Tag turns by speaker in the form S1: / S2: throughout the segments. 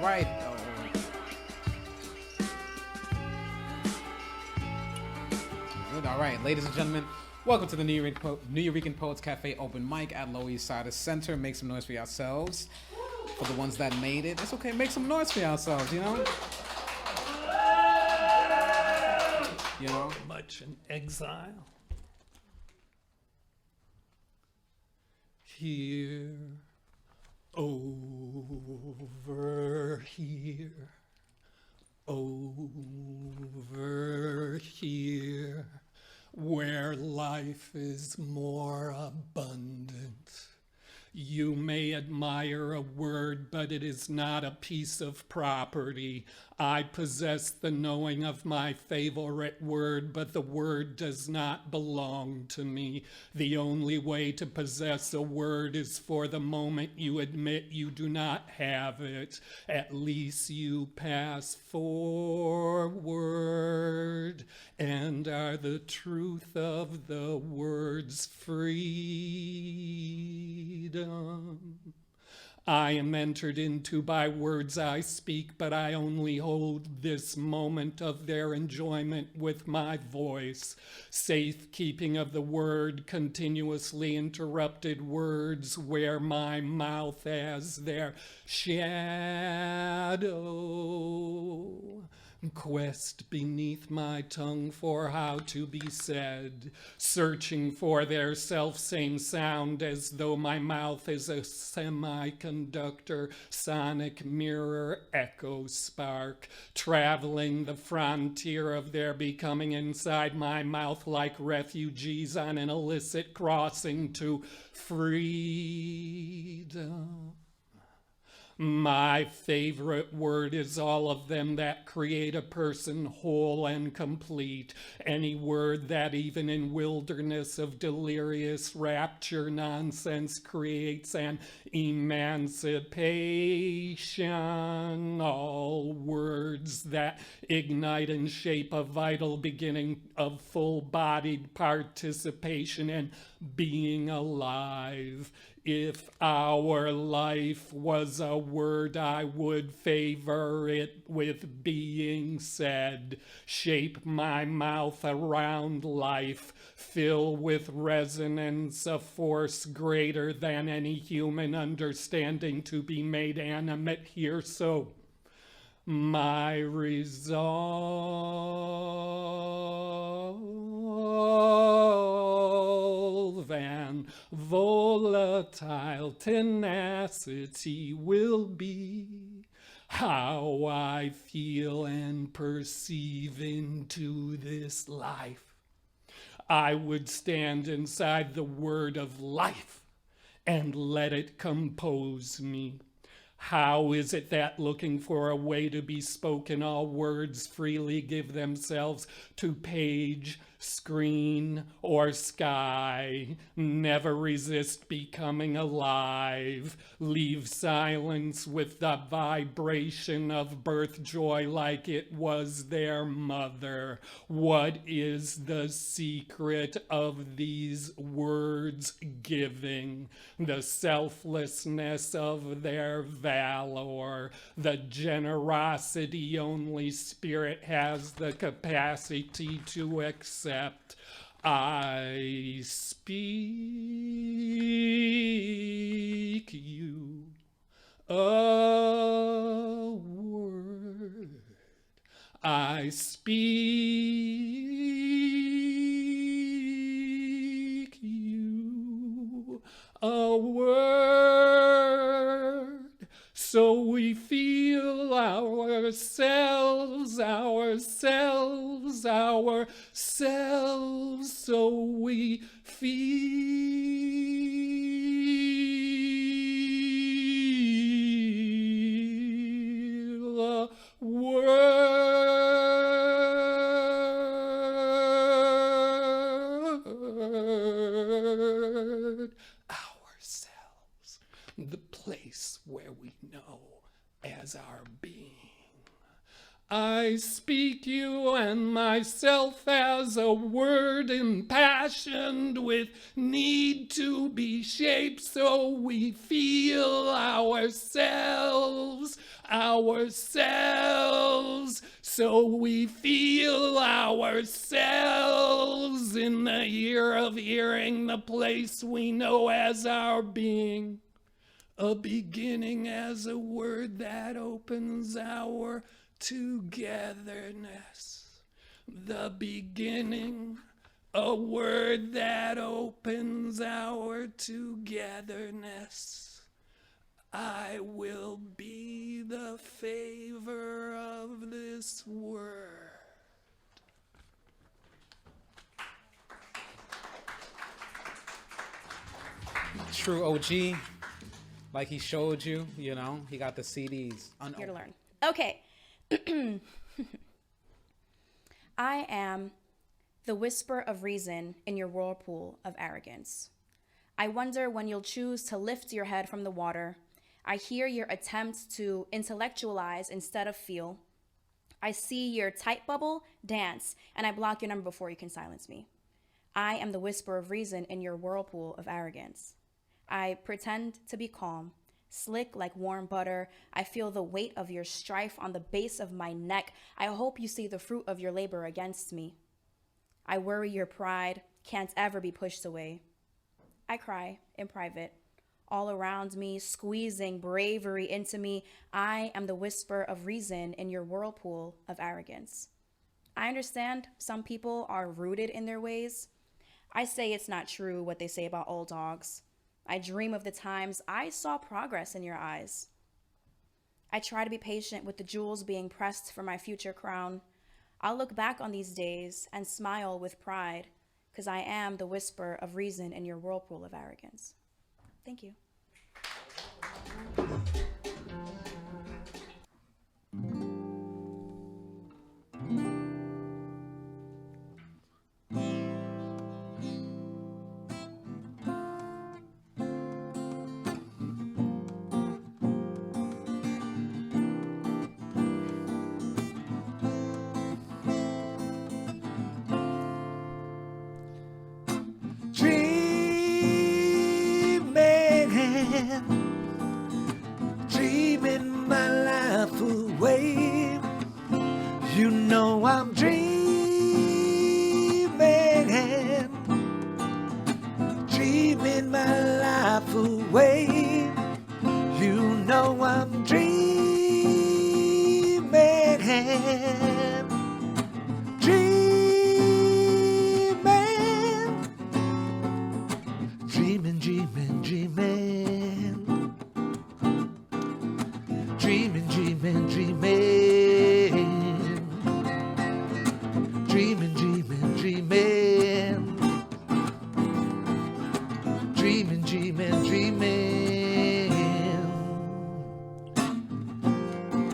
S1: right. Good. All right, ladies and gentlemen, welcome to the Nuyorican Poets Cafe open mic at Loisaida Center. Make some noise for yourselves. For the ones that made it, it's okay. Make some noise for yourselves, you know? You know?
S2: Much in exile. Here, over here, over here, where life is more abundant. You may admire a word, but it is not a piece of property. I possess the knowing of my favorite word, but the word does not belong to me. The only way to possess a word is for the moment you admit you do not have it. At least you pass forward and are the truth of the word's freedom. I am entered into by words I speak, but I only hold this moment of their enjoyment with my voice. Safekeeping of the word, continuously interrupted words wear my mouth as their shadow. Quest beneath my tongue for how to be said, searching for their self-same sound as though my mouth is a semiconductor, sonic mirror, echo spark, traveling the frontier of their becoming inside my mouth like refugees on an illicit crossing to freedom. My favorite word is all of them that create a person whole and complete. Any word that even in wilderness of delirious rapture nonsense creates an emancipation. All words that ignite and shape a vital beginning of full-bodied participation and being alive. If our life was a word, I would favor it with being said. Shape my mouth around life, fill with resonance a force greater than any human understanding to be made animate here. So my resolve and volatile tenacity will be how I feel and perceive into this life. I would stand inside the word of life and let it compose me. How is it that looking for a way to be spoken, all words freely give themselves to page, screen, or sky? Never resist becoming alive. Leave silence with the vibration of birth joy like it was their mother. What is the secret of these words giving? The selflessness of their valor, the generosity only spirit has the capacity to accept. I speak you a word. I speak you a word. So we feel ourselves, so we feel a word. Ourselves, the place where we know as our being. I speak you and myself as a word impassioned with need to be shaped so we feel ourselves, so we feel ourselves in the ear of hearing, the place we know as our being. A beginning as a word that opens our togetherness. The beginning, a word that opens our togetherness. I will be the favor of this word.
S1: True OG, like he showed you, you know, he got the CDs.
S3: Here to learn. Okay. I am the whisper of reason in your whirlpool of arrogance. I wonder when you'll choose to lift your head from the water. I hear your attempts to intellectualize instead of feel. I see your tight bubble dance, and I block your number before you can silence me. I am the whisper of reason in your whirlpool of arrogance. I pretend to be calm, slick like warm butter. I feel the weight of your strife on the base of my neck. I hope you see the fruit of your labor against me. I worry your pride can't ever be pushed away. I cry in private, all around me, squeezing bravery into me. I am the whisper of reason in your whirlpool of arrogance. I understand some people are rooted in their ways. I say it's not true what they say about old dogs. I dream of the times I saw progress in your eyes. I try to be patient with the jewels being pressed for my future crown. I'll look back on these days and smile with pride, because I am the whisper of reason in your whirlpool of arrogance. Thank you.
S4: Dreaming my life away. You know I'm dreaming my life away. You know I'm dreaming,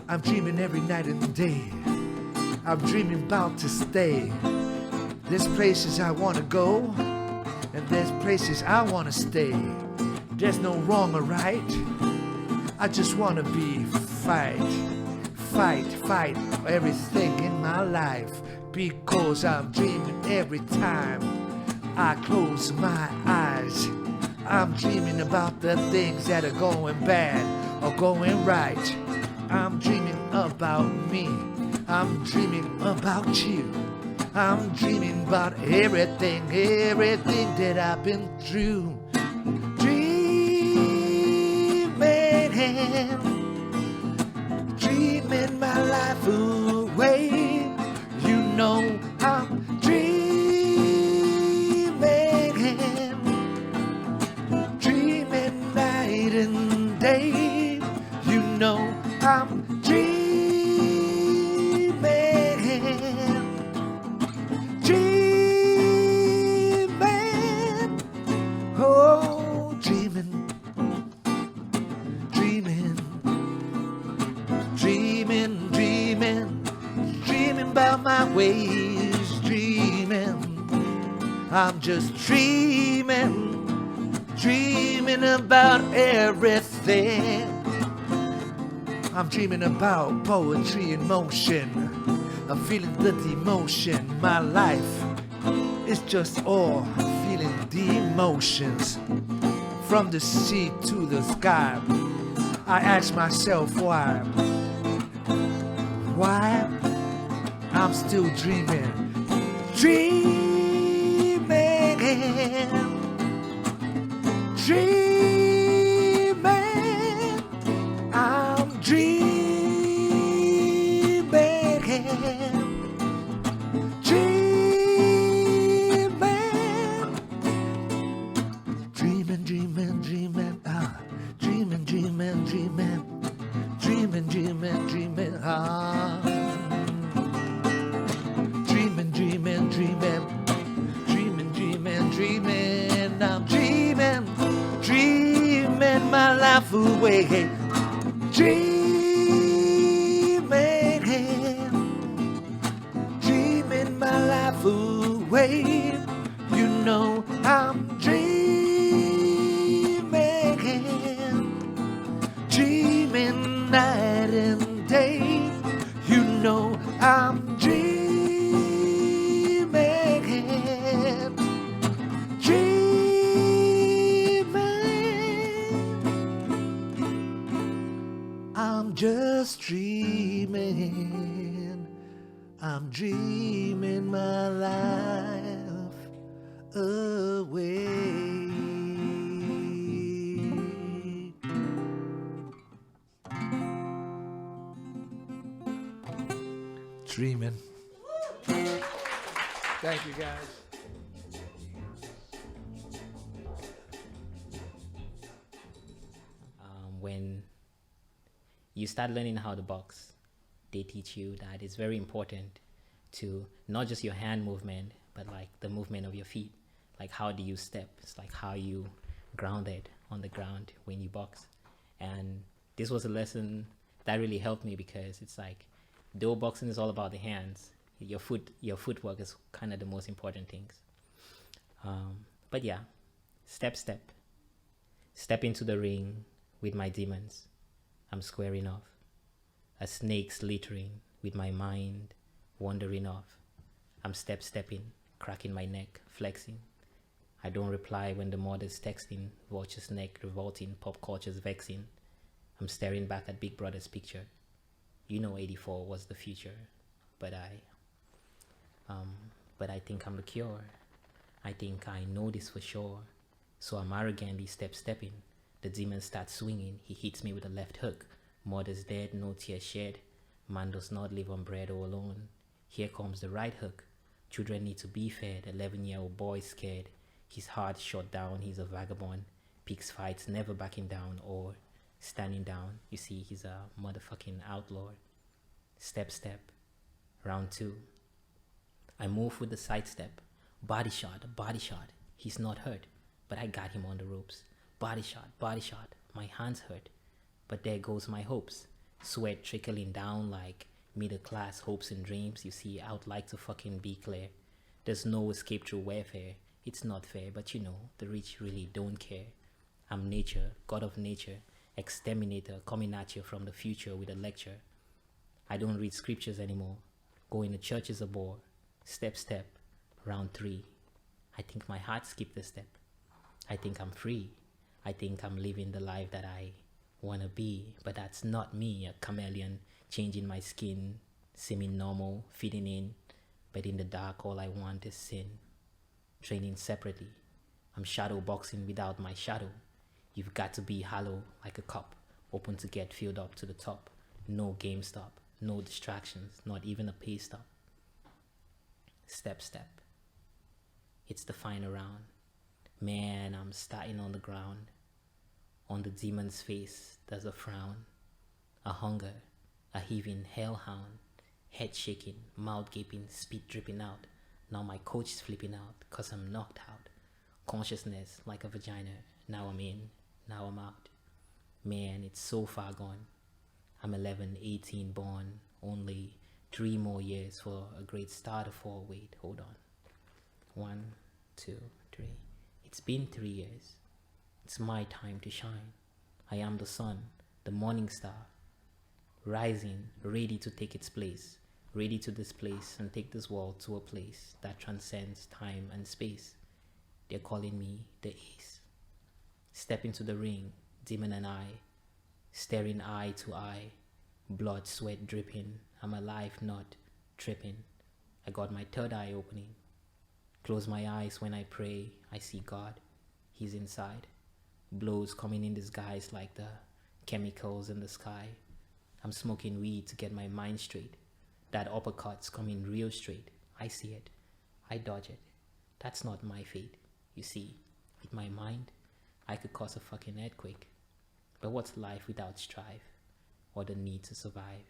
S4: I'm dreaming every night and day. I'm dreaming about to stay. There's places I wanna go, and there's places I wanna stay. There's no wrong or right. I just wanna be fight for everything in my life, because I'm dreaming every time I close my eyes. I'm dreaming about the things that are going bad or going right. I'm dreaming about me. I'm dreaming about you. I'm dreaming about everything that I've been through. Dreaming my life away. You know I'm dreaming night and day. You know I'm dreaming, oh, dreaming about my ways, dreaming. I'm just dreaming about everything. I'm dreaming about poetry in motion. I'm feeling the emotion. My life is just all feeling the emotions. From the sea to the sky, I ask myself why. Why? I'm still dreaming. Dreaming. Dreaming. I'm dreaming. Dreaming. Dreaming, dreaming, dreaming. Dreaming, dreaming, dreaming. Dreaming, dreaming, dreaming. Dreaming, dreaming, dreaming. Dreaming, dreaming, dreaming. I'm dreaming, dreaming my life away. Dreaming, dreaming my life away. You know I'm dreaming, dreaming night and day. You know I'm dreaming, dreaming. I'm just dreaming. I'm dreaming my life away. Dreaming. Thank you, guys.
S5: When you start learning how to box, they teach you that it's very important to not just your hand movement, but like the movement of your feet. Like how do you step? It's like how you grounded on the ground when you box. And this was a lesson that really helped me, because it's like, though boxing is all about the hands, your footwork is kind of the most important things. But yeah, step into the ring with my demons. I'm squaring off. A snake slithering with my mind wandering off. I'm stepping, cracking my neck, flexing. I don't reply when the mother's texting, watches neck revolting, pop culture's vexing. I'm staring back at Big Brother's picture. You know 84 was the future, but I think I'm the cure. I think I know this for sure. So I'm arrogantly stepping. The demon starts swinging. He hits me with a left hook. Mother's dead, no tears shed. Man does not live on bread or alone. Here comes the right hook. Children need to be fed. 11-year-old boy scared. His heart shot down. He's a vagabond. Picks fights, never backing down or standing down. You see, he's a motherfucking outlaw. Step. Round 2. I move with the sidestep. Body shot. He's not hurt, but I got him on the ropes. Body shot. My hands hurt, but there goes my hopes. Sweat trickling down like middle class hopes and dreams. You see, I would like to fucking be clear. There's no escape through warfare. It's not fair, but you know, the rich really don't care. I'm nature, god of nature, exterminator, coming at you from the future with a lecture. I don't read scriptures anymore. Going to church is a bore. Step. Round 3. I think my heart skipped a step. I think I'm free. I think I'm living the life that I wanna be, but that's not me, a chameleon, changing my skin, seeming normal, fitting in, but in the dark all I want is sin. Training separately. I'm shadow boxing without my shadow. You've got to be hollow like a cup, open to get filled up to the top. No game stop, no distractions, not even a pay stop. Step. It's the final round. Man, I'm starting on the ground. On the demon's face, there's a frown, a hunger, a heaving hellhound, head shaking, mouth gaping, spit dripping out. Now my coach is flipping out, 'cause I'm knocked out. Consciousness like a vagina. Now I'm in, now I'm out. Man, it's so far gone. I'm 11, 18 born, only 3 more years for a great start of all. Wait, hold on. 1, 2, 3. It's been 3 years. It's my time to shine. I am the sun, the morning star. rising, ready to take its place, ready to displace and take this world to a place that transcends time and space. They're calling me the Ace. Step into the ring, demon and I, staring eye to eye, blood, sweat dripping. I'm alive, not tripping. I got my third eye opening. Close my eyes when I pray. I see God. He's inside. Blows coming in disguise like the chemicals in the sky. I'm smoking weed to get my mind straight. That uppercut's coming real straight. I see it. I dodge it. That's not my fate. You see, with my mind, I could cause a fucking earthquake. But what's life without strife or the need to survive?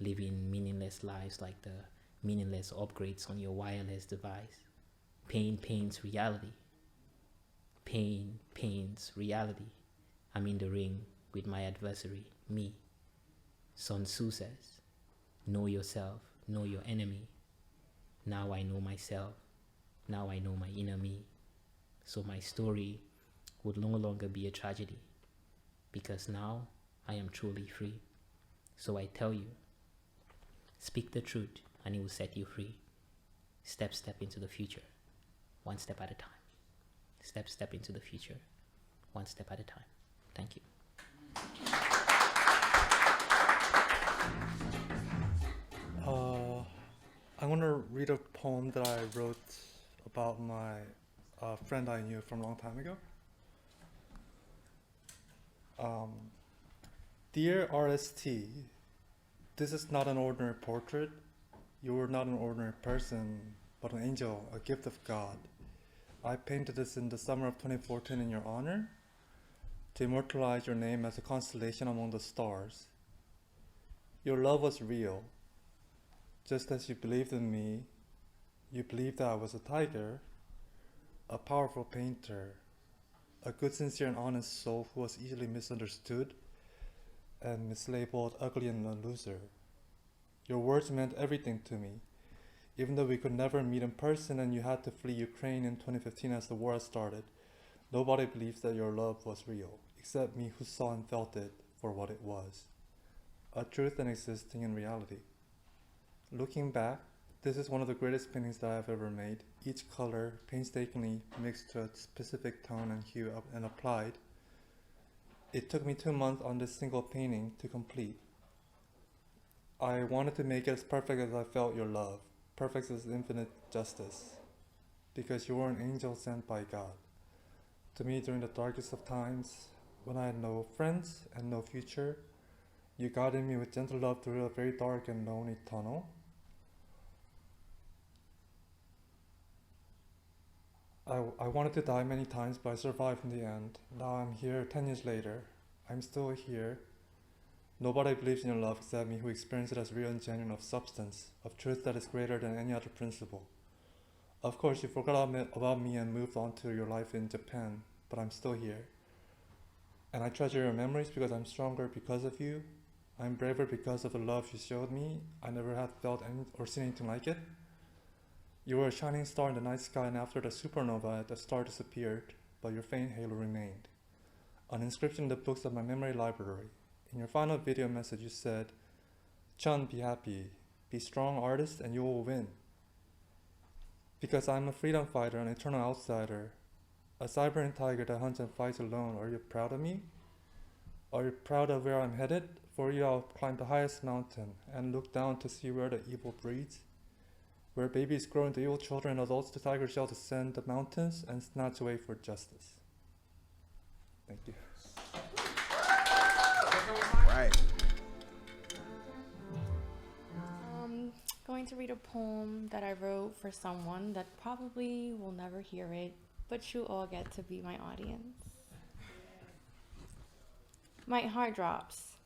S5: Living meaningless lives like the meaningless upgrades on your wireless device. Pain paints reality. Pain paints reality. I'm in the ring with my adversary, me. Sun Tzu says, know yourself, know your enemy. Now I know myself. Now I know my inner me. So my story would no longer be a tragedy, because now I am truly free. So I tell you, speak the truth and it will set you free. Step into the future, one step at a time. Step into the future, one step at a time. Thank you.
S6: I'm going to read a poem that I wrote about my friend I knew from a long time ago. Dear RST, this is not an ordinary portrait. You are not an ordinary person, but an angel, a gift of God. I painted this in the summer of 2014 in your honor, to immortalize your name as a constellation among the stars. Your love was real. Just as you believed in me, you believed that I was a tiger, a powerful painter, a good, sincere, and honest soul who was easily misunderstood and mislabeled ugly and a loser. Your words meant everything to me, even though we could never meet in person and you had to flee Ukraine in 2015 as the war had started. Nobody believes that your love was real, except me who saw and felt it for what it was, a truth and existing in reality. Looking back, this is one of the greatest paintings that I've ever made, each color painstakingly mixed to a specific tone and hue and applied. It took me 2 months on this single painting to complete. I wanted to make it as perfect as I felt your love, perfect as infinite justice, because you were an angel sent by God. To me, during the darkest of times, when I had no friends and no future, you guided me with gentle love through a very dark and lonely tunnel. I wanted to die many times, but I survived in the end. Now I'm here 10 years later. I'm still here. Nobody believes in your love except me, who experienced it as real and genuine, of substance, of truth that is greater than any other principle. Of course, you forgot about me and moved on to your life in Japan, but I'm still here. And I treasure your memories because I'm stronger because of you. I'm braver because of the love you showed me. I never had felt any or seen anything like it. You were a shining star in the night sky, and after the supernova, the star disappeared, but your faint halo remained. An inscription in the books of my memory library. In your final video message, you said, "Chun, be happy, be strong, artist, and you will win." Because I'm a freedom fighter, an eternal outsider, a Siberian tiger that hunts and fights alone, are you proud of me? Are you proud of where I'm headed? For you, I'll climb the highest mountain and look down to see where the evil breeds. Where babies grow into evil children and adults, the tiger shall descend the mountains and snatch away for justice. Thank you.
S1: Right.
S3: I'm going to read a poem that I wrote for someone that probably will never hear it, but you all get to be my audience. My heart drops.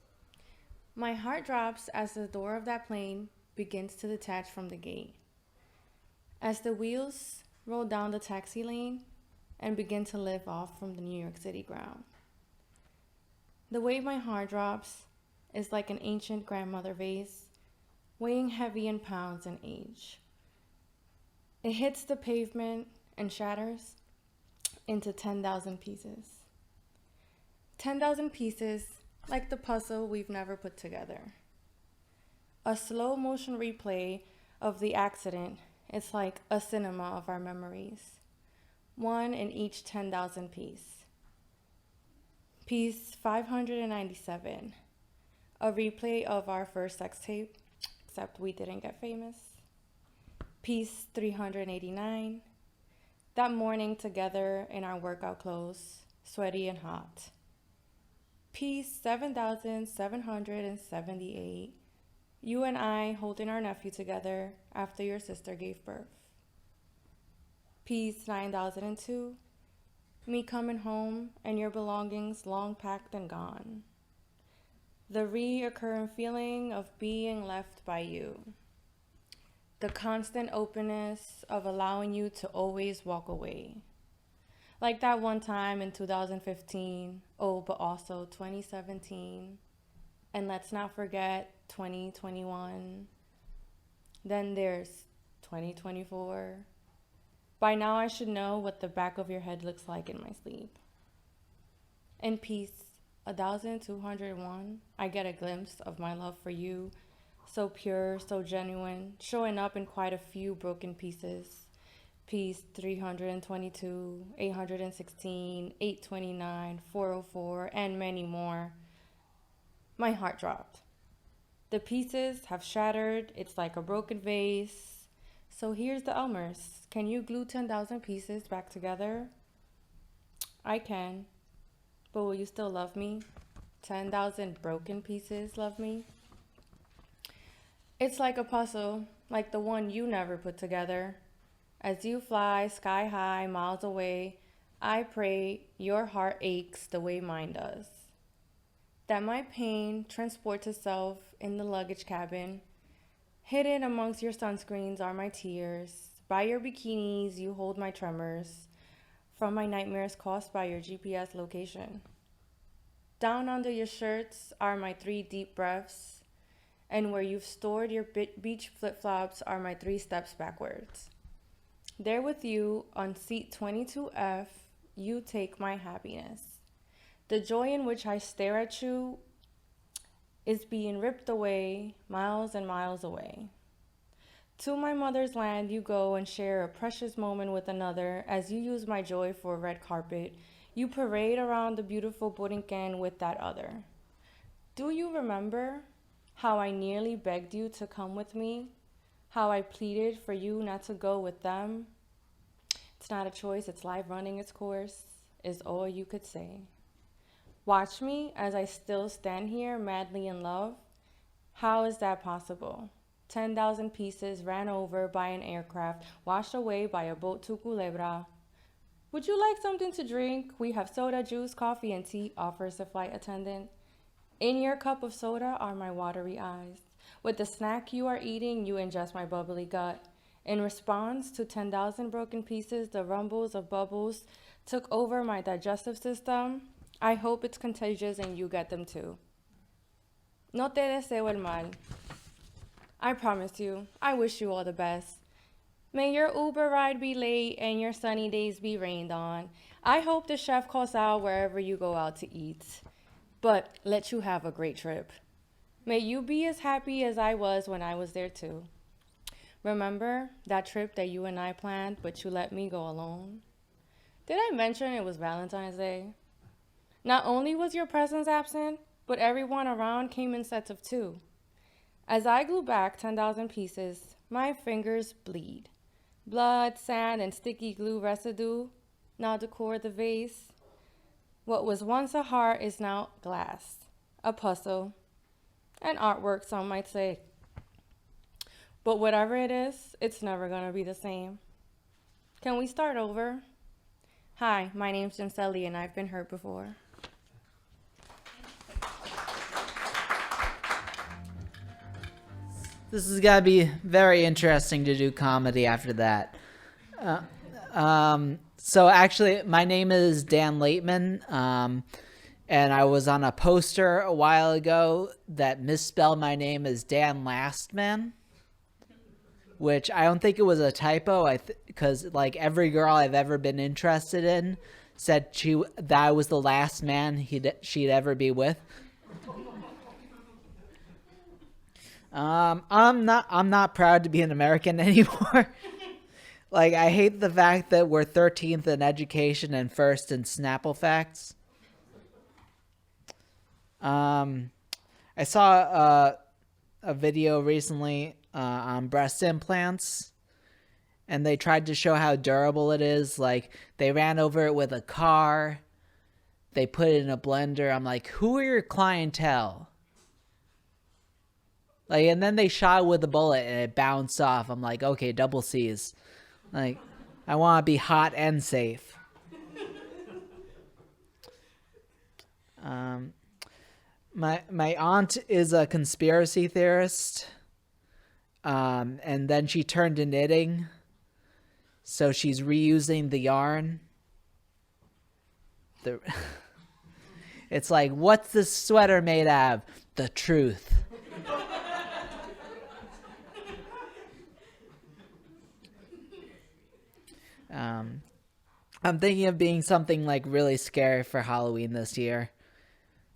S3: My heart drops as the door of that plane begins to detach from the gate. As the wheels roll down the taxi lane and begin to lift off from the New York City ground. The way my heart drops is like an ancient grandmother vase, weighing heavy in pounds and age. It hits the pavement and shatters into 10,000 pieces. 10,000 pieces like the puzzle we've never put together. A slow motion replay of the accident. It's like a cinema of our memories. One in each 10,000 piece. Piece 597. A replay of our first sex tape, except we didn't get famous. Piece 389. That morning together in our workout clothes, sweaty and hot. Piece 7,778. You and I holding our nephew together after your sister gave birth. Piece 9002. Me coming home and your belongings long packed and gone. The reoccurring feeling of being left by you. The constant openness of allowing you to always walk away. Like that one time in 2015, but also 2017. And let's not forget 2021. Then there's 2024. By now I should know what the back of your head looks like in my sleep. In piece 1201, I get a glimpse of my love for you, so pure, so genuine, showing up in quite a few broken pieces. Piece 322, 816, 829, 404, and many more. My heart dropped. The pieces have shattered. It's like a broken vase. So here's the Elmers. Can you glue 10,000 pieces back together? I can. But will you still love me? 10,000 broken pieces love me? It's like a puzzle, like the one you never put together. As you fly sky high, miles away, I pray your heart aches the way mine does. That my pain transports itself in the luggage cabin. Hidden amongst your sunscreens are my tears. By your bikinis, you hold my tremors from my nightmares caused by your GPS location. Down under your shirts are my 3 deep breaths, and where you've stored your beach flip-flops are my 3 steps backwards. There with you on seat 22F, you take my happiness. The joy in which I stare at you is being ripped away, miles and miles away. To my mother's land you go and share a precious moment with another. As you use my joy for a red carpet, you parade around the beautiful Borinquen with that other. Do you remember how I nearly begged you to come with me? How I pleaded for you not to go with them? It's not a choice, it's life running its course, is all you could say. Watch me as I still stand here madly in love. How is that possible? 10,000 pieces ran over by an aircraft, washed away by a boat to Culebra. Would you like something to drink? We have soda, juice, coffee, and tea, offers the flight attendant. In your cup of soda are my watery eyes. With the snack you are eating, you ingest my bubbly gut. In response to 10,000 broken pieces, the rumbles of bubbles took over my digestive system. I hope it's contagious and you get them too. No te deseo el mal. I promise you, I wish you all the best. May your Uber ride be late and your sunny days be rained on. I hope the chef calls out wherever you go out to eat, but let you have a great trip. May you be as happy as I was when I was there too. Remember that trip that you and I planned, but you let me go alone? Did I mention it was Valentine's Day? Not only was your presence absent, but everyone around came in sets of 2. As I glue back 10,000 pieces, my fingers bleed. Blood, sand, and sticky glue residue now decor the vase. What was once a heart is now glass, a puzzle, an artwork, some might say. But whatever it is, it's never gonna be the same. Can we start over? Hi, my name's Jinseli and I've been hurt before.
S7: This is gonna be very interesting to do comedy after that. So actually, my name is Dan Laitman, and I was on a poster a while ago that misspelled my name as Dan Lastman, which I don't think it was a typo. Because like every girl I've ever been interested in said that I was the last man she'd ever be with. I'm not proud to be an American anymore. Like, I hate the fact that we're 13th in education and first in Snapple facts. I saw a video recently on breast implants, and they tried to show how durable it is. Like, they ran over it with a car. They put it in a blender. I'm like, who are your clientele? Like, and then they shot it with a bullet and it bounced off. I'm like, okay, double C's. Like, I want to be hot and safe. My aunt is a conspiracy theorist, and then she turned to knitting, so she's reusing the yarn. It's like, what's this sweater made of? The truth. I'm thinking of being something like really scary for Halloween this year.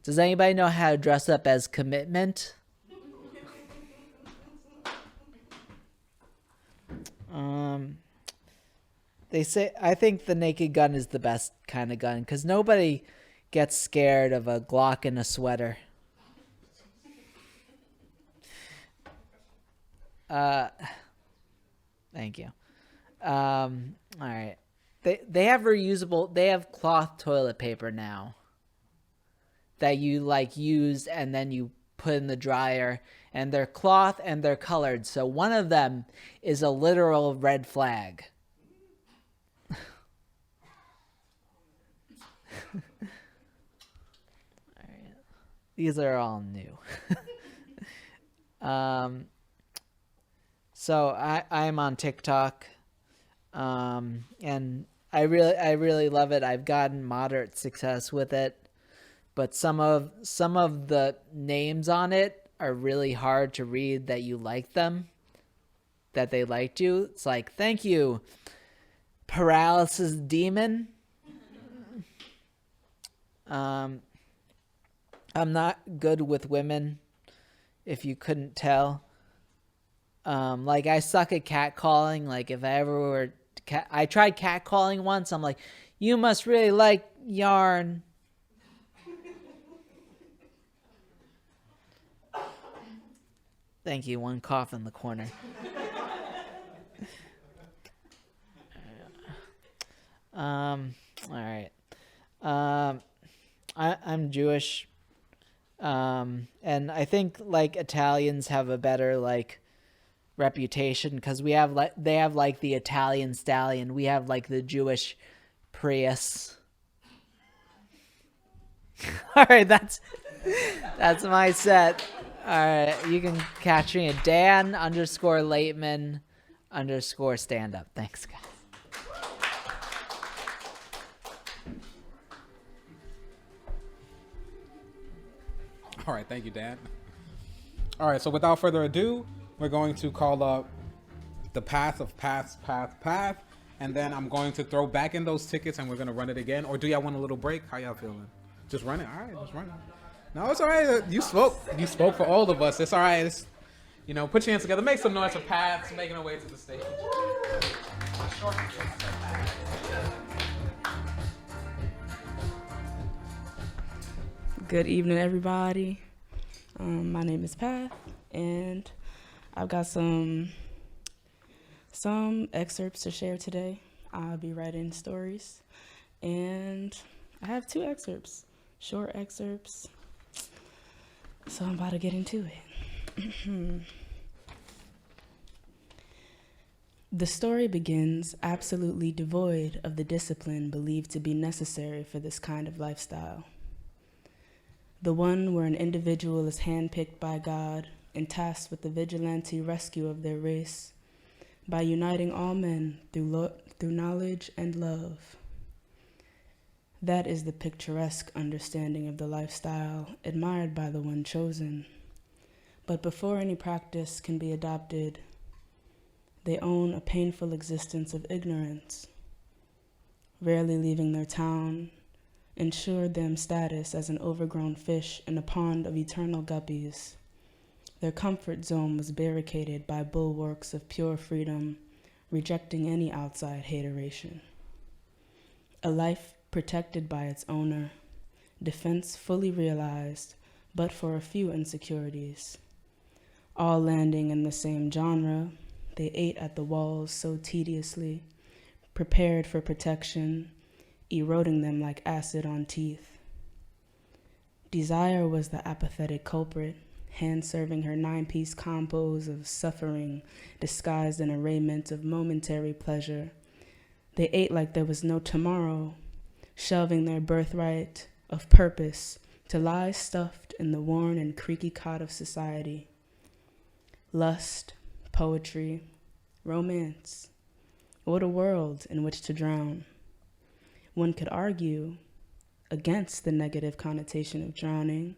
S7: Does anybody know how to dress up as Commitment? They say, I think the Naked Gun is the best kind of gun because nobody gets scared of a Glock in a sweater. Thank you. All right. They have reusable, they have cloth toilet paper now that you like use and then you put in the dryer, and they're cloth and they're colored. So one of them is a literal red flag. All right. These are all new. So I'm on TikTok. And I really love it. I've gotten moderate success with it, but some of the names on it are really hard to read that you like them, that they liked you. It's like, thank you, Paralysis Demon. I'm not good with women, if you couldn't tell. Like, I suck at catcalling. Like, if I ever were I tried catcalling once. I'm like, you must really like yarn. Thank you. One cough in the corner. All right. I'm Jewish. And I think like Italians have a better like reputation because they have like the Italian stallion. We have like the Jewish Prius. All right, that's my set. All right, you can catch me at Dan_Lateman_stand-up. Thanks, guys.
S1: All right, thank you, Dan. All right, so without further ado, we're going to call up the path of path, and then I'm going to throw back in those tickets, and we're going to run it again. Or do y'all want a little break? How y'all feeling? Just run it? All right, just run it. No, it's all right. You spoke for all of us. It's all right. It's, put your hands together. Make some noise for Paths making her way to the stage.
S8: Good evening, everybody. My name is Path, and I've got some excerpts to share today. I'll be writing stories, and I have 2 excerpts, short excerpts. So I'm about to get into it. The story begins absolutely devoid of the discipline believed to be necessary for this kind of lifestyle. The one where an individual is handpicked by God and tasked with the vigilante rescue of their race by uniting all men through knowledge and love. That is the picturesque understanding of the lifestyle admired by the one chosen. But before any practice can be adopted, they own a painful existence of ignorance, rarely leaving their town, ensured them status as an overgrown fish in a pond of eternal guppies, Their comfort zone was barricaded by bulwarks of pure freedom, rejecting any outside hateration. A life protected by its owner, defense fully realized, but for a few insecurities. All landing in the same genre, they ate at the walls so tediously, prepared for protection, eroding them like acid on teeth. Desire was the apathetic culprit, hand-serving her 9-piece combos of suffering disguised in a raiment of momentary pleasure. They ate like there was no tomorrow, shelving their birthright of purpose to lie stuffed in the worn and creaky cot of society. Lust, poetry, romance. What a world in which to drown. One could argue against the negative connotation of drowning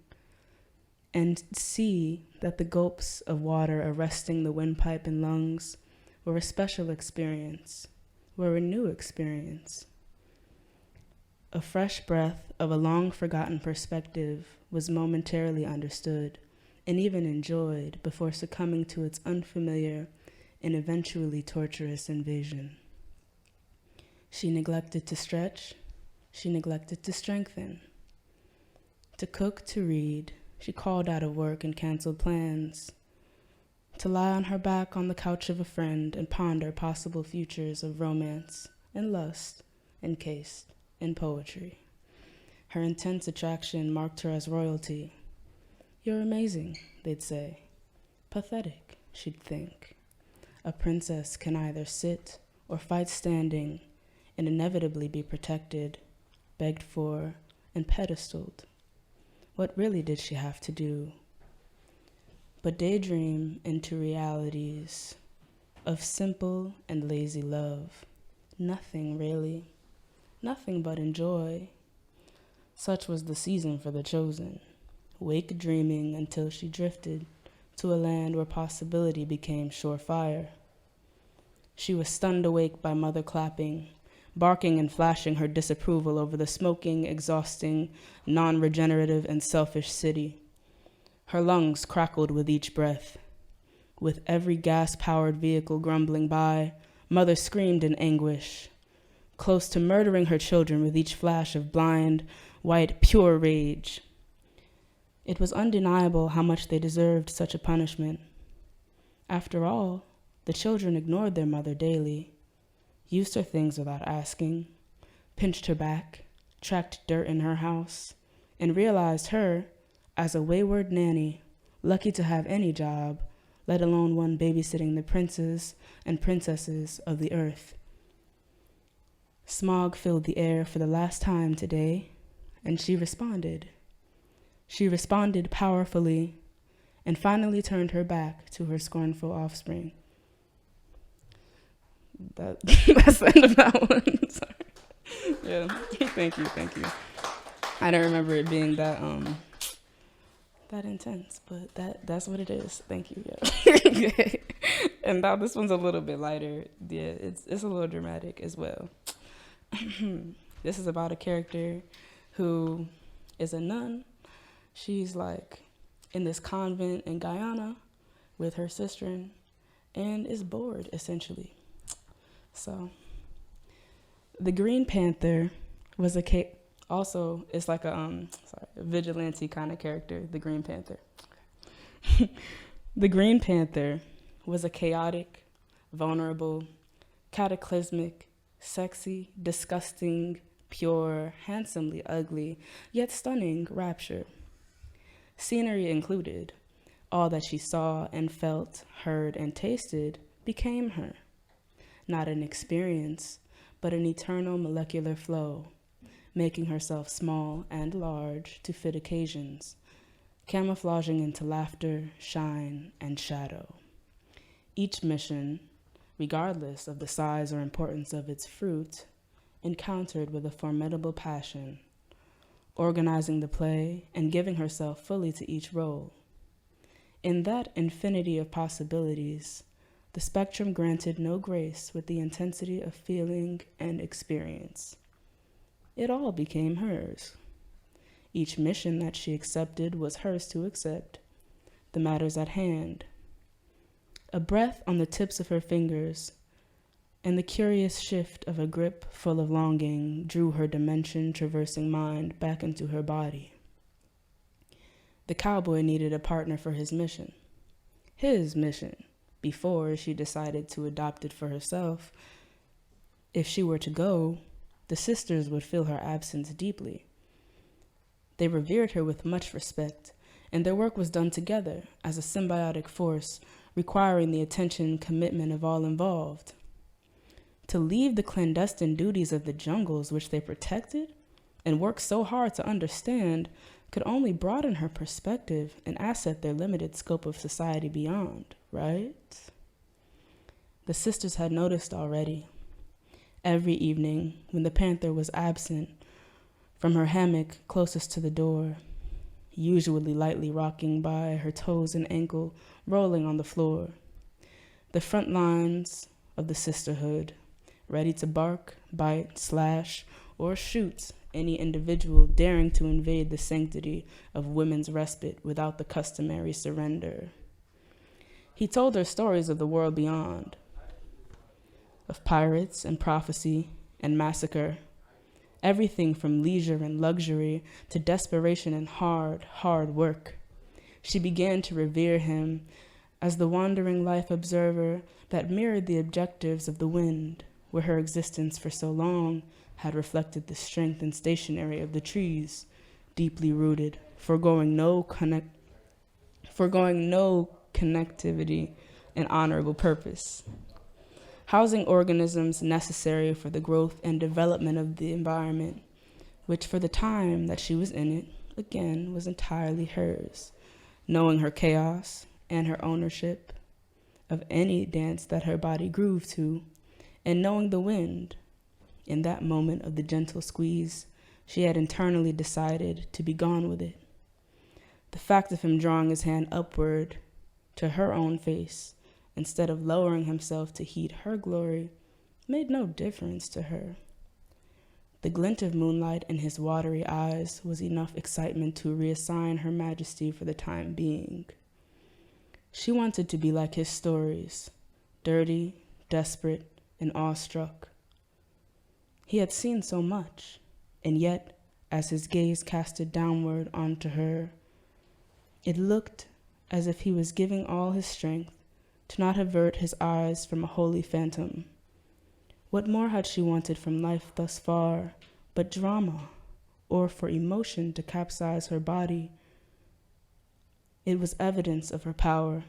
S8: and see that the gulps of water arresting the windpipe and lungs were a special experience, were a new experience. A fresh breath of a long-forgotten perspective was momentarily understood and even enjoyed before succumbing to its unfamiliar and eventually torturous invasion. She neglected to stretch, she neglected to strengthen. To cook, to read, she called out of work and canceled plans. To lie on her back on the couch of a friend and ponder possible futures of romance and lust encased in poetry. Her intense attraction marked her as royalty. You're amazing, they'd say. Pathetic, she'd think. A princess can either sit or fight standing and inevitably be protected, begged for, and pedestaled. What really did she have to do? But daydream into realities of simple and lazy love. Nothing really. Nothing but enjoy. Such was the season for the chosen. Wake dreaming until she drifted to a land where possibility became surefire. She was stunned awake by mother clapping, barking and flashing her disapproval over the smoking, exhausting, non-regenerative, and selfish city. Her lungs crackled with each breath. With every gas-powered vehicle grumbling by, mother screamed in anguish, close to murdering her children with each flash of blind, white, pure rage. It was undeniable how much they deserved such a punishment. After all, the children ignored their mother daily, used her things without asking, pinched her back, tracked dirt in her house, and realized her as a wayward nanny, lucky to have any job, let alone one babysitting the princes and princesses of the earth. Smog filled the air for the last time today, and she responded. She responded powerfully and finally turned her back to her scornful offspring. That's the end of that one. Sorry. Yeah, thank you. I don't remember it being that that intense, but that's what it is. Thank you. Yeah. And now this one's a little bit lighter. Yeah, it's a little dramatic as well. This is about a character who is a nun. She's like in this convent in Guyana with her sister and is bored essentially. So the Green Panther was also it's like a vigilante kind of character, the Green Panther. The Green Panther was a chaotic, vulnerable, cataclysmic, sexy, disgusting, pure, handsomely ugly, yet stunning rapture. Scenery included, all that she saw and felt, heard, and tasted became her. Not an experience, but an eternal molecular flow, making herself small and large to fit occasions, camouflaging into laughter, shine, and shadow. Each mission, regardless of the size or importance of its fruit, encountered with a formidable passion, organizing the play and giving herself fully to each role. In that infinity of possibilities, the spectrum granted no grace with the intensity of feeling and experience. It all became hers. Each mission that she accepted was hers to accept, the matters at hand. A breath on the tips of her fingers, and the curious shift of a grip full of longing drew her dimension-traversing mind back into her body. The cowboy needed a partner for his mission. His mission, before she decided to adopt it for herself. If she were to go, the sisters would feel her absence deeply. They revered her with much respect, and their work was done together as a symbiotic force requiring the attention and commitment of all involved. To leave the clandestine duties of the jungles which they protected and worked so hard to understand could only broaden her perspective and asset their limited scope of society beyond, right? The sisters had noticed already. Every evening, when the panther was absent from her hammock closest to the door, usually lightly rocking by, her toes and ankle rolling on the floor, the front lines of the sisterhood, ready to bark, bite, slash, or shoot any individual daring to invade the sanctity of women's respite without the customary surrender. He told her stories of the world beyond, of pirates and prophecy and massacre, everything from leisure and luxury to desperation and hard work. She began to revere him as the wandering life observer that mirrored the objectives of the wind, where her existence for so long had reflected the strength and stationary of the trees, deeply rooted, foregoing no connectivity and honorable purpose. Housing organisms necessary for the growth and development of the environment, which for the time that she was in it, again, was entirely hers, knowing her chaos and her ownership of any dance that her body grooved to, and knowing the wind. In that moment of the gentle squeeze, she had internally decided to be gone with it. The fact of him drawing his hand upward to her own face, instead of lowering himself to heed her glory, made no difference to her. The glint of moonlight in his watery eyes was enough excitement to reassign her majesty for the time being. She wanted to be like his stories, dirty, desperate, and awestruck. He had seen so much, and yet, as his gaze casted downward onto her, it looked as if he was giving all his strength to not avert his eyes from a holy phantom. What more had she wanted from life thus far but drama, or for emotion to capsize her body? It was evidence of her power.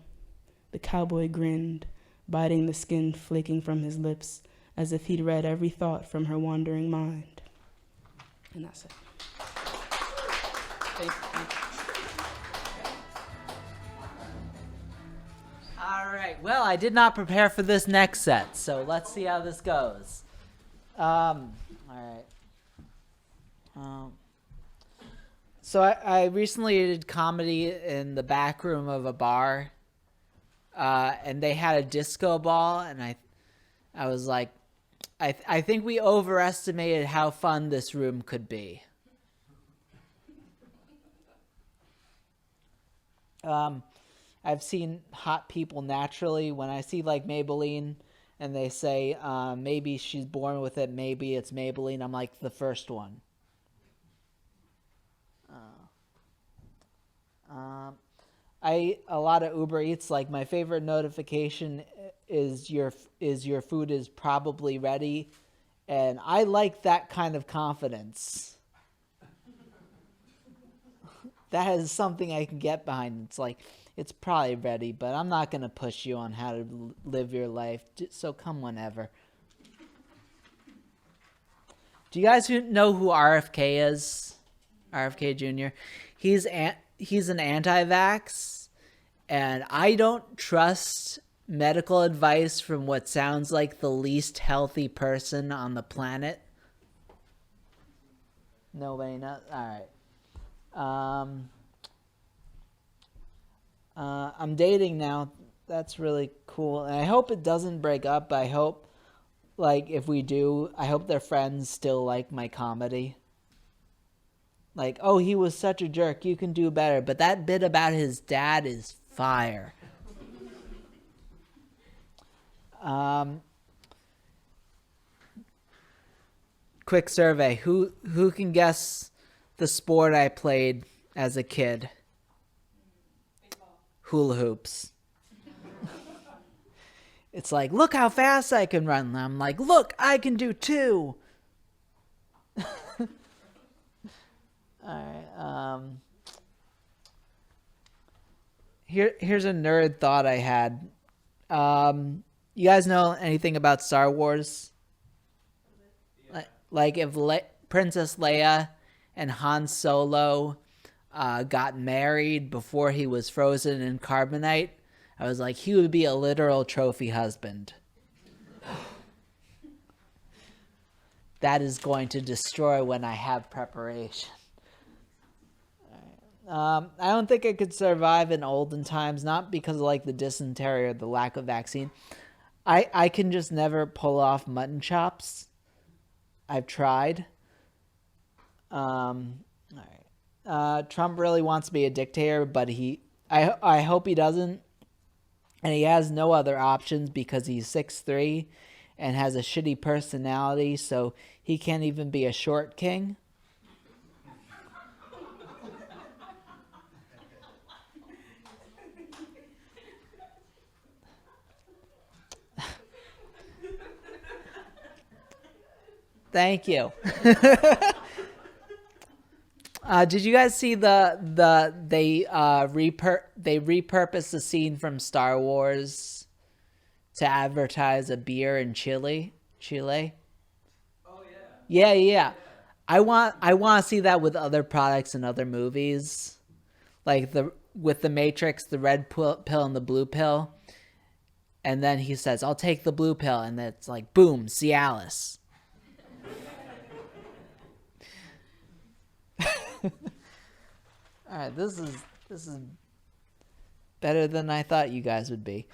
S8: The cowboy grinned, biting the skin flaking from his lips, as if he'd read every thought from her wandering mind. And that's it. Thank you.
S7: All right. Well, I did not prepare for this next set, so let's see how this goes. All right. So I recently did comedy in the back room of a bar, and they had a disco ball, and I was like, I think we overestimated how fun this room could be. I've seen hot people naturally. When I see like Maybelline and they say maybe she's born with it, maybe it's Maybelline, I'm like the first one. I eat a lot of Uber Eats. Like my favorite notification is your food is probably ready, and I like that kind of confidence. That is something I can get behind. It's like, it's probably ready, but I'm not going to push you on how to live your life, so come whenever. Do you guys know who RFK is? RFK Jr.? He's an anti-vax, and I don't trust medical advice from what sounds like the least healthy person on the planet. Nobody knows? All right. I'm dating now. That's really cool. And I hope it doesn't break up. I hope, like, if we do, I hope their friends still like my comedy. Like, oh, he was such a jerk. You can do better. But that bit about his dad is Fire. Quick survey. Who can guess the sport I played as a kid? Hula hoops. It's like, look how fast I can run. And I'm like, look, I can do too. All right. Here's a nerd thought I had. You guys know anything about Star Wars? Like if Princess Leia and Han Solo got married before he was frozen in carbonite, I was like, he would be a literal trophy husband. That is going to destroy when I have preparation. I don't think I could survive in olden times, not because of like the dysentery or the lack of vaccine. I can just never pull off mutton chops. I've tried. All right. Trump really wants to be a dictator, but I hope he doesn't. And he has no other options because he's 6'3" and has a shitty personality, so he can't even be a short king. Thank you. Did you guys see they repurposed the scene from Star Wars to advertise a beer in Chile? Oh yeah. Yeah. I want to see that with other products and other movies, like with the Matrix, the red pill and the blue pill, and then he says, "I'll take the blue pill," and it's like, boom, Cialis. All right, this is better than I thought you guys would be.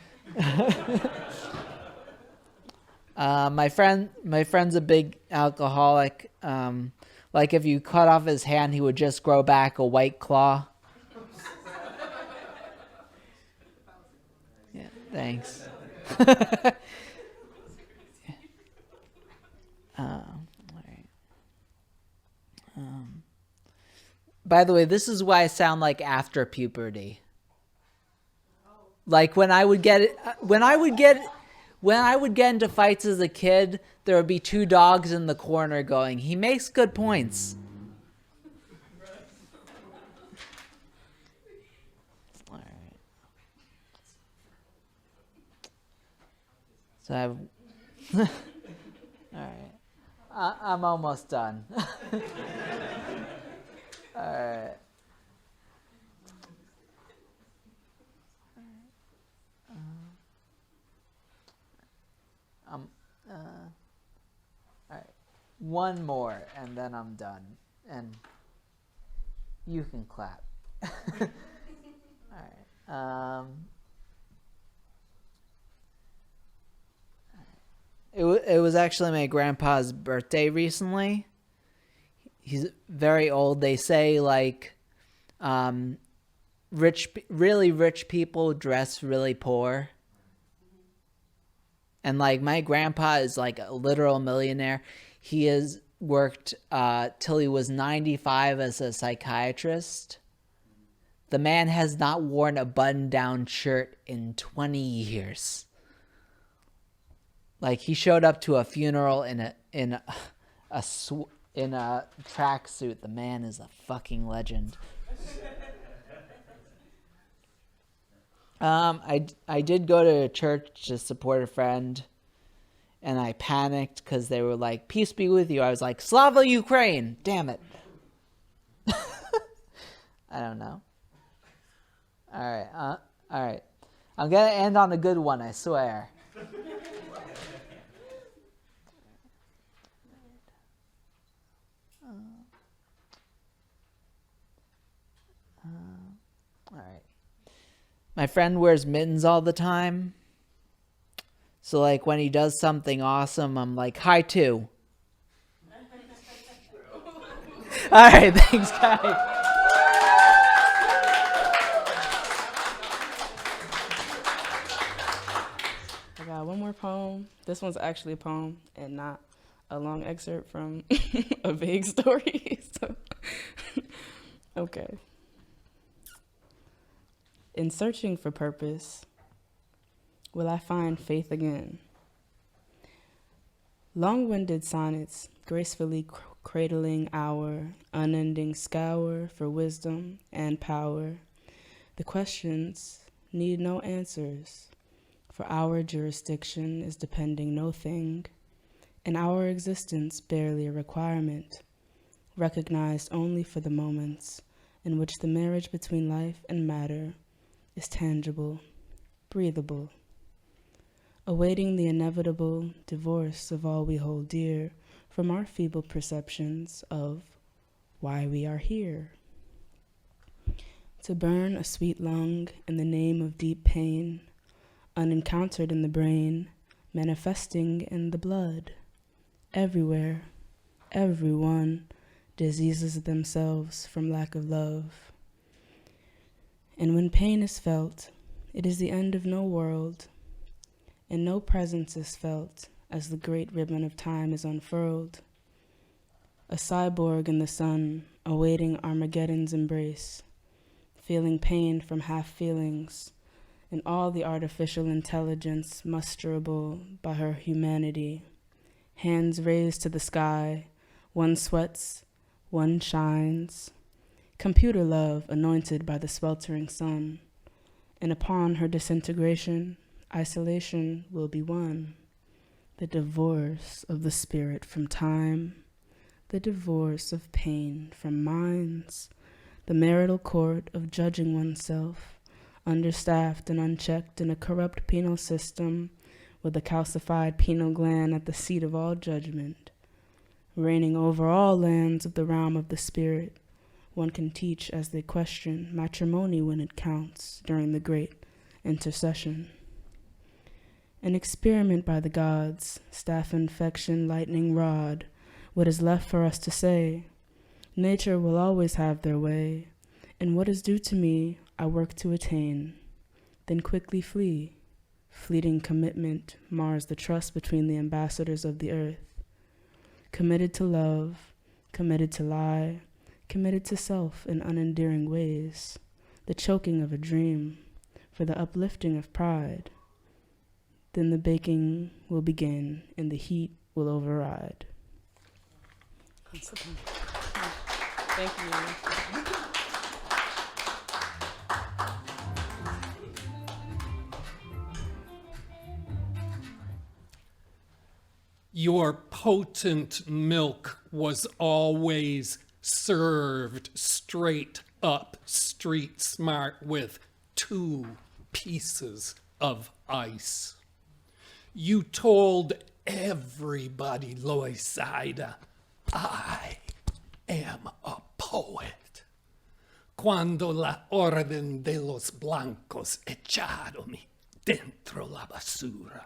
S7: My friend's a big alcoholic. Like if you cut off his hand, he would just grow back a White Claw. Yeah, thanks. All right. By the way, this is why I sound like after puberty. Like when I would get into fights as a kid, there would be two dogs in the corner going, "He makes good points." All right. So I have. All right. I'm almost done. All right. All right. One more, and then I'm done. And you can clap. All right. It was actually my grandpa's birthday recently. He's very old. They say like really rich people dress really poor. And like my grandpa is like a literal millionaire. He has worked till he was 95 as a psychiatrist. The man has not worn a button-down shirt in 20 years. Like he showed up to a funeral in a tracksuit. The man is a fucking legend. I did go to church to support a friend, and I panicked because they were like, "Peace be with you." I was like, "Slava Ukraine!" Damn it. I don't know. All right. I'm gonna end on a good one, I swear. All right. My friend wears mittens all the time. So, like, when he does something awesome, I'm like, "Hi, too." All right, thanks, guys.
S8: got one more poem. This one's actually a poem and not a long excerpt from a vague story. So, okay. In searching for purpose, will I find faith again? Long-winded sonnets, gracefully cradling our unending scour for wisdom and power. The questions need no answers, for our jurisdiction is depending no thing, and our existence barely a requirement, recognized only for the moments in which the marriage between life and matter is tangible, breathable, awaiting the inevitable divorce of all we hold dear from our feeble perceptions of why we are here. To burn a sweet lung in the name of deep pain, unencountered in the brain, manifesting in the blood. Everywhere, everyone diseases themselves from lack of love. And when pain is felt, it is the end of no world, and no presence is felt as the great ribbon of time is unfurled. A cyborg in the sun, awaiting Armageddon's embrace, feeling pain from half feelings, and all the artificial intelligence musterable by her humanity. Hands raised to the sky, one sweats, one shines. Computer love anointed by the sweltering sun, and upon her disintegration, isolation will be won. The divorce of the spirit from time, the divorce of pain from minds, the marital court of judging oneself, understaffed and unchecked in a corrupt penal system with a calcified pineal gland at the seat of all judgment, reigning over all lands of the realm of the spirit. One can teach as they question matrimony when it counts during the great intercession. An experiment by the gods, staph infection, lightning rod, what is left for us to say? Nature will always have their way, and what is due to me, I work to attain, then quickly flee. Fleeting commitment mars the trust between the ambassadors of the earth. Committed to love, committed to lie, committed to self in unendearing ways, the choking of a dream, for the uplifting of pride. Then the baking will begin, and the heat will override. Thank you.
S2: Your potent milk was always served straight up street smart with 2 pieces of ice. You told everybody, Loisaida, I am a poet. Cuando la orden de los blancos echaron dentro la basura.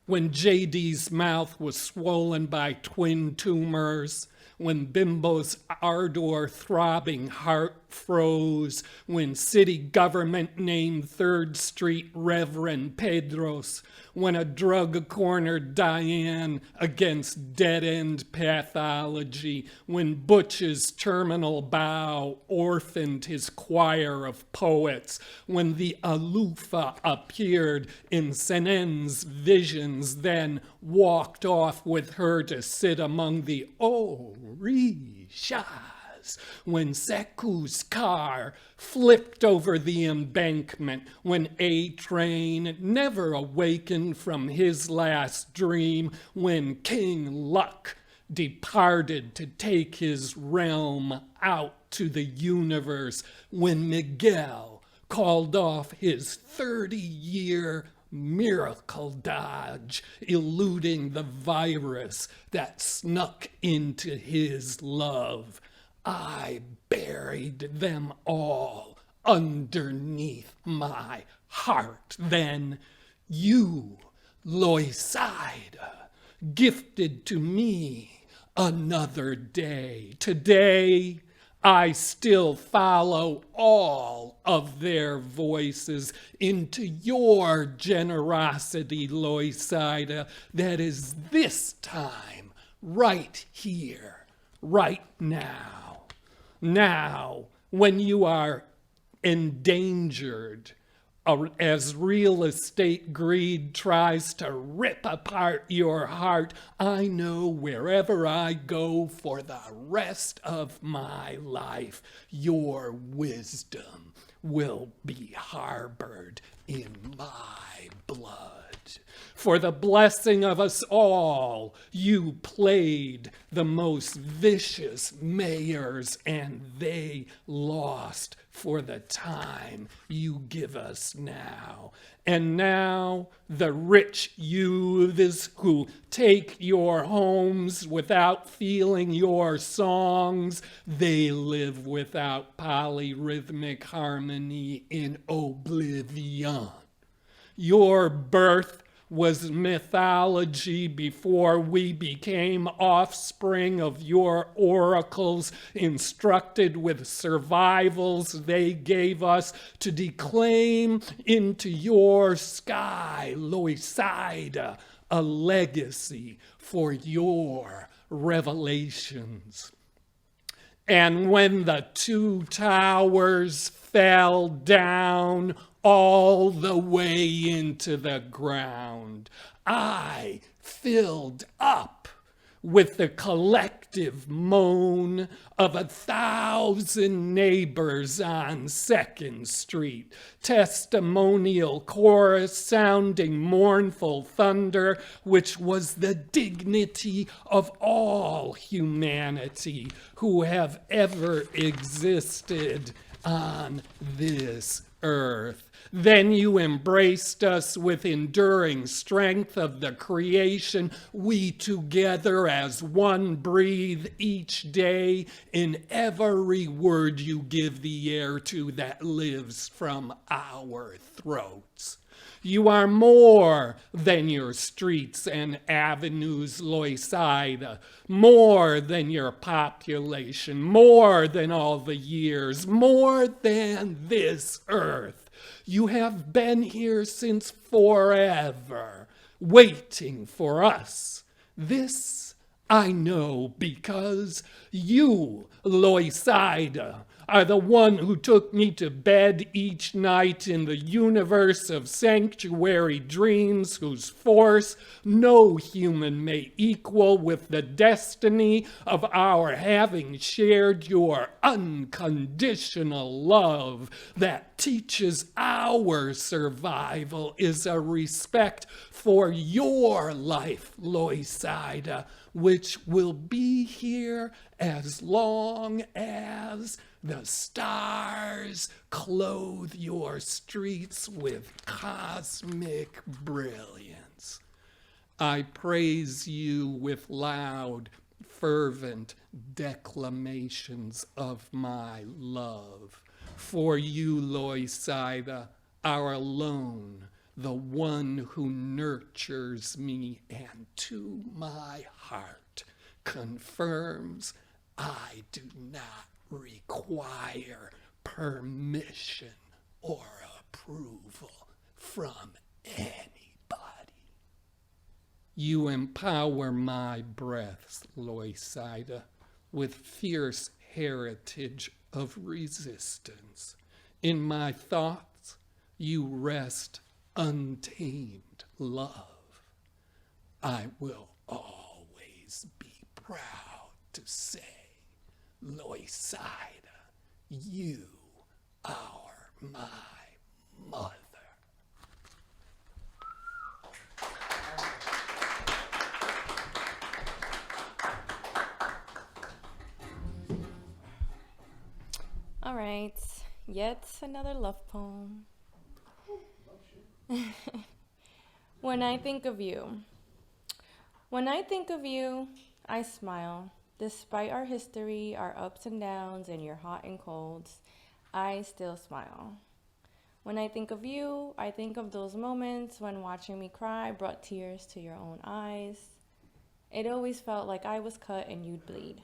S2: When JD's mouth was swollen by twin tumors, when Bimbo's ardor throbbing heart froze, when city government named 3rd Street Reverend Pedros, when a drug-cornered Diane against dead-end pathology, when Butch's terminal bow orphaned his choir of poets, when the Alufa appeared in Senen's visions, then walked off with her to sit among the Orishas, when Seku's car flipped over the embankment, when A-Train never awakened from his last dream, when King Luck departed to take his realm out to the universe, when Miguel called off his 30-year miracle dodge, eluding the virus that snuck into his love. I buried them all underneath my heart. Then you, Loisaida, gifted to me another day. Today, I still follow all of their voices into your generosity, Loisaida, that is this time, right here, right now. Now, when you are endangered, as real estate greed tries to rip apart your heart, I know wherever I go for the rest of my life, your wisdom will be harbored in my blood. For the blessing of us all, you played the most vicious mayors, and they lost for the time you give us now. And now the rich youths who take your homes without feeling your songs, they live without polyrhythmic harmony in oblivion. Your birth was mythology before we became offspring of your oracles, instructed with survivals they gave us to declaim into your sky, Loisaida, a legacy for your revelations. And when the two towers fell down all the way into the ground, I filled up with the collective moan of 1,000 neighbors on 2nd Street, testimonial chorus sounding mournful thunder, which was the dignity of all humanity who have ever existed on this earth. Then you embraced us with enduring strength of the creation. We together as one breathe each day in every word you give the air to that lives from our throats. You are more than your streets and avenues, Loisaida, more than your population, more than all the years, more than this earth. You have been here since forever, waiting for us. This I know because you, Loisaida, are the one who took me to bed each night in the universe of sanctuary dreams whose force no human may equal, with the destiny of our having shared your unconditional love that teaches our survival is a respect for your life, Loisaida, which will be here as long as the stars clothe your streets with cosmic brilliance. I praise you with loud, fervent declamations of my love. For you, Loisaida, are alone the one who nurtures me, and to my heart confirms I do not require permission or approval from anybody. You empower my breaths, Loisaida, with fierce heritage of resistance. In my thoughts, you rest untamed love. I will always be proud to say, Loisaida, you are my mother.
S9: All right, yet another love poem. When I think of you. When I think of you, I smile. Despite our history, our ups and downs, and your hot and colds, I still smile. When I think of you, I think of those moments when watching me cry brought tears to your own eyes. It always felt like I was cut and you'd bleed.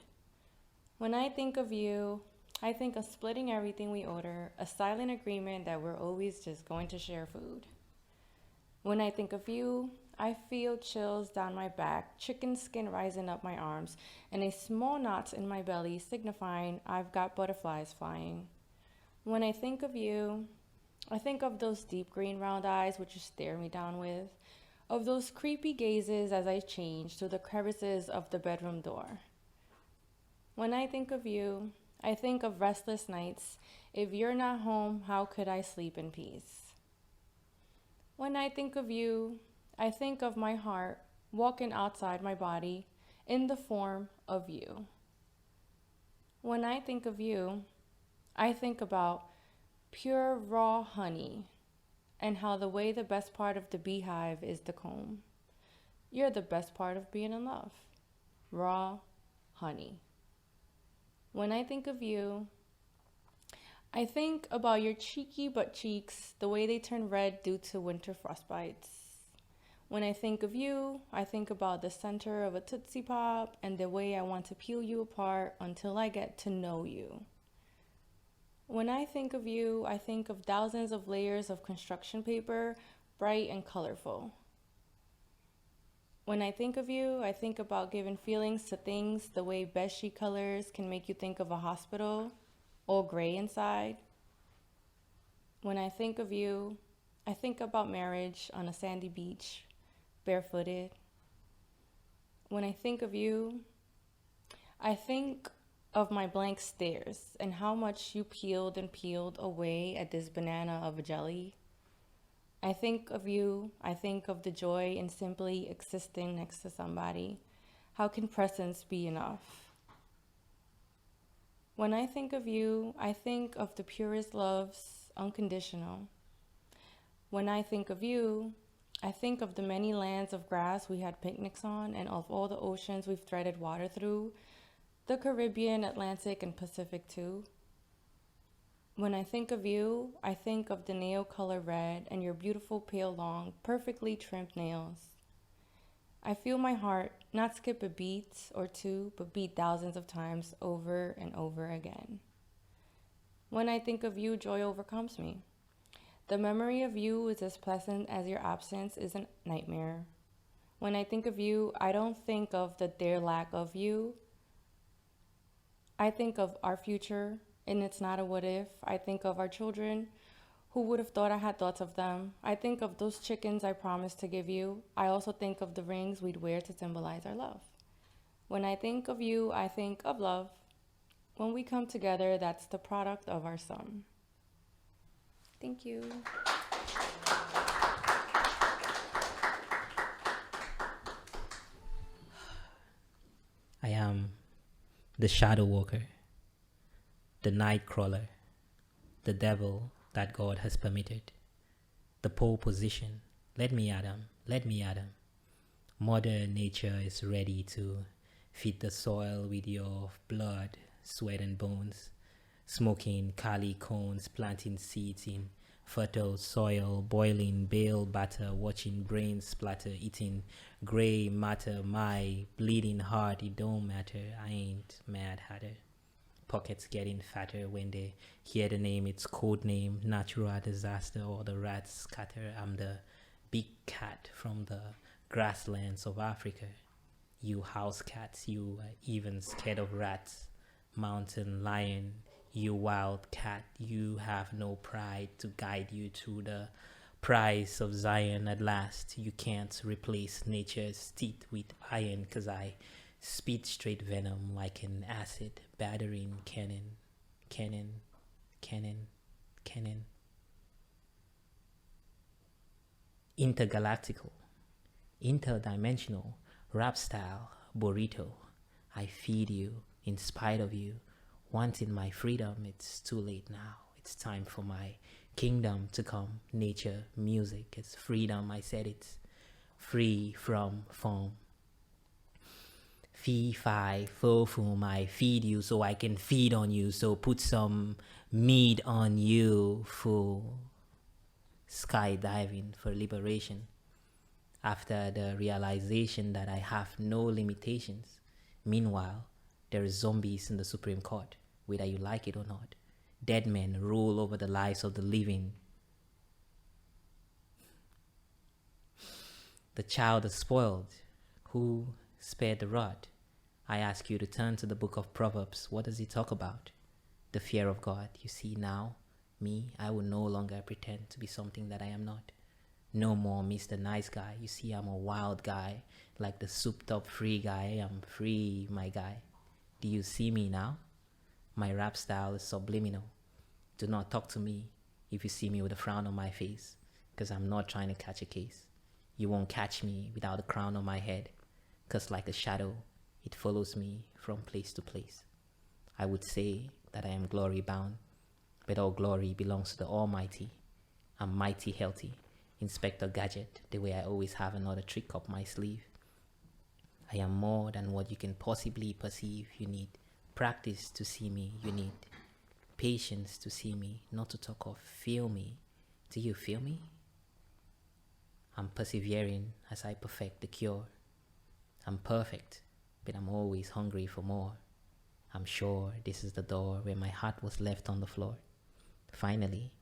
S9: When I think of you, I think of splitting everything we order, a silent agreement that we're always just going to share food. When I think of you, I feel chills down my back, chicken skin rising up my arms, and a small knot in my belly signifying I've got butterflies flying. When I think of you, I think of those deep green round eyes which you stare me down with, of those creepy gazes as I change through the crevices of the bedroom door. When I think of you, I think of restless nights. If you're not home, how could I sleep in peace? When I think of you, I think of my heart walking outside my body in the form of you. When I think of you, I think about pure raw honey and how the way the best part of the beehive is the comb. You're the best part of being in love. Raw honey. When I think of you, I think about your cheeky butt cheeks, the way they turn red due to winter frostbites. When I think of you, I think about the center of a Tootsie Pop and the way I want to peel you apart until I get to know you. When I think of you, I think of thousands of layers of construction paper, bright and colorful. When I think of you, I think about giving feelings to things the way bedsheet colors can make you think of a hospital, all gray inside. When I think of you, I think about marriage on a sandy beach, barefooted. When I think of you, I think of my blank stares and how much you peeled and peeled away at this banana of a jelly. I think of you, I think of the joy in simply existing next to somebody. How can presence be enough? When I think of you, I think of the purest loves, unconditional. When I think of you, I think of the many lands of grass we had picnics on and of all the oceans we've threaded water through, the Caribbean, Atlantic, and Pacific too. When I think of you, I think of the nail color red and your beautiful pale long, perfectly trimmed nails. I feel my heart not skip a beat or two, but beat thousands of times over and over again. When I think of you, joy overcomes me. The memory of you is as pleasant as your absence is a nightmare. When I think of you, I don't think of the their lack of you. I think of our future, and it's not a what if. I think of our children. Who would have thought I had thoughts of them? I think of those chickens I promised to give you. I also think of the rings we'd wear to symbolize our love. When I think of you, I think of love. When we come together, that's the product of our sum. Thank you.
S5: I am the shadow walker, the night crawler, the devil that God has permitted, the pole position. Let me at him, let me at him. Mother Nature is ready to feed the soil with your blood, sweat and bones, smoking kali cones, planting seeds in fertile soil, boiling bale batter, watching brains splatter, eating gray matter. My bleeding heart, it don't matter, I ain't Mad Hatter. Pockets getting fatter when they hear the name, it's code name, natural disaster, or the rats scatter. I'm the big cat from the grasslands of Africa. You house cats, you are even scared of rats. Mountain lion, you wild cat, you have no pride to guide you to the prize of Zion at last. You can't replace nature's teeth with iron, 'cause I spit straight venom like an acid battering cannon. Cannon, cannon, cannon. Intergalactical, interdimensional, rap style, burrito. I feed you in spite of you. Wanting my freedom, it's too late now. It's time for my kingdom to come. Nature, music, it's freedom. I said it's free from form. Fee, fi, fo, fum, I feed you so I can feed on you. So put some meat on you, fool. Skydiving for liberation. After the realization that I have no limitations. Meanwhile, there are zombies in the Supreme Court. whether you like it or not. Dead men rule over the lives of the living. The child is spoiled. Who spared the rod? I ask you to turn to the book of Proverbs. What does it talk about? The fear of God. You see now, me, I will no longer pretend to be something that I am not. No more Mr. Nice Guy. You see, I'm a wild guy, like the souped up free guy. I am free, my guy. Do you see me now? My rap style is subliminal. Do not talk to me if you see me with a frown on my face, because I'm not trying to catch a case. You won't catch me without a crown on my head, because like a shadow, it follows me from place to place. I would say that I am glory bound, but all glory belongs to the Almighty. I'm mighty healthy, Inspector Gadget, the way I always have another trick up my sleeve. I am more than what you can possibly perceive. You need practice to see me. You need patience to see me, not to talk of feel me. Do you feel me? I'm persevering as I perfect the cure. I'm perfect, but I'm always hungry for more. I'm sure this is the door where my heart was left on the floor. Finally,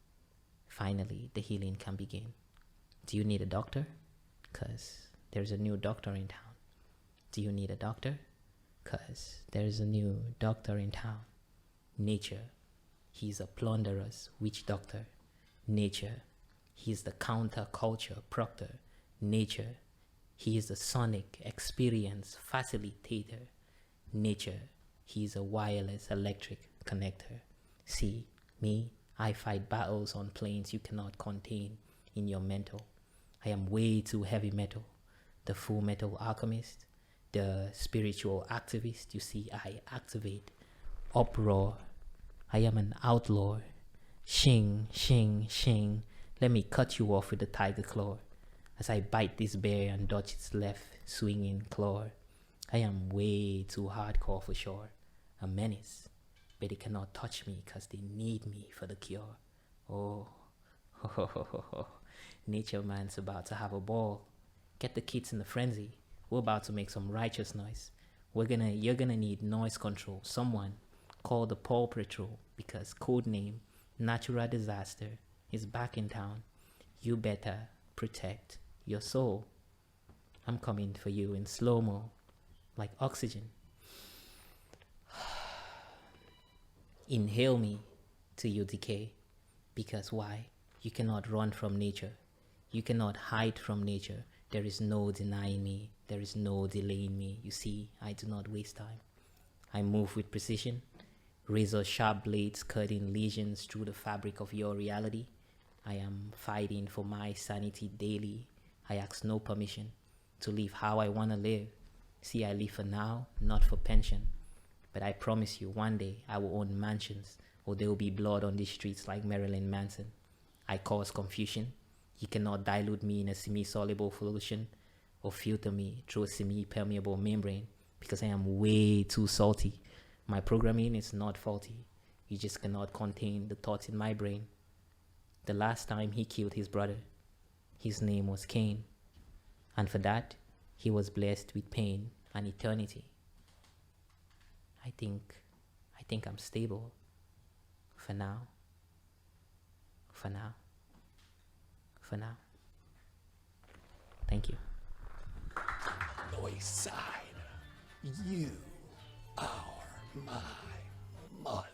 S5: the healing can begin. Do you need a doctor? 'Cause there's a new doctor in town. Do you need a doctor? 'Cause there's a new doctor in town. Nature, he's a plunderous witch doctor. Nature, he's the counterculture proctor. Nature, he is the sonic experience facilitator. Nature, he's a wireless electric connector. See, me, I fight battles on planes you cannot contain in your mental. I am way too heavy metal, the full metal alchemist, the spiritual activist. You see, I activate uproar. I am an outlaw. Shing, shing, shing. Let me cut you off with the tiger claw as I bite this bear and dodge its left swinging claw. I am way too hardcore for sure. A menace, but they cannot touch me 'cause they need me for the cure. Oh, ho, ho, ho, ho, ho. Nature man's about to have a ball. Get the kids in the frenzy. We're about to make some righteous noise. You're gonna need noise control. Someone call the Paw Patrol, because codename Natural Disaster is back in town. You better protect your soul. I'm coming for you in slow-mo, like oxygen. Inhale me till you decay. Because why? You cannot run from nature. You cannot hide from nature. There is no denying me. There is no delaying me. You see, I do not waste time. I move with precision. Razor sharp blades cutting lesions through the fabric of your reality. I am fighting for my sanity daily. I ask no permission to live how I want to live. See, I live for now, not for pension. But I promise you, one day I will own mansions, or there will be blood on these streets like Marilyn Manson. I cause confusion. You cannot dilute me in a semi-soluble solution or filter me through a semi-permeable membrane, because I am way too salty. My programming is not faulty. You just cannot contain the thoughts in my brain. The last time he killed his brother, his name was Cain. And for that, he was blessed with pain and eternity. I think I'm stable. For now. For now. For now. Thank you.
S4: Loisaida, you are my mother.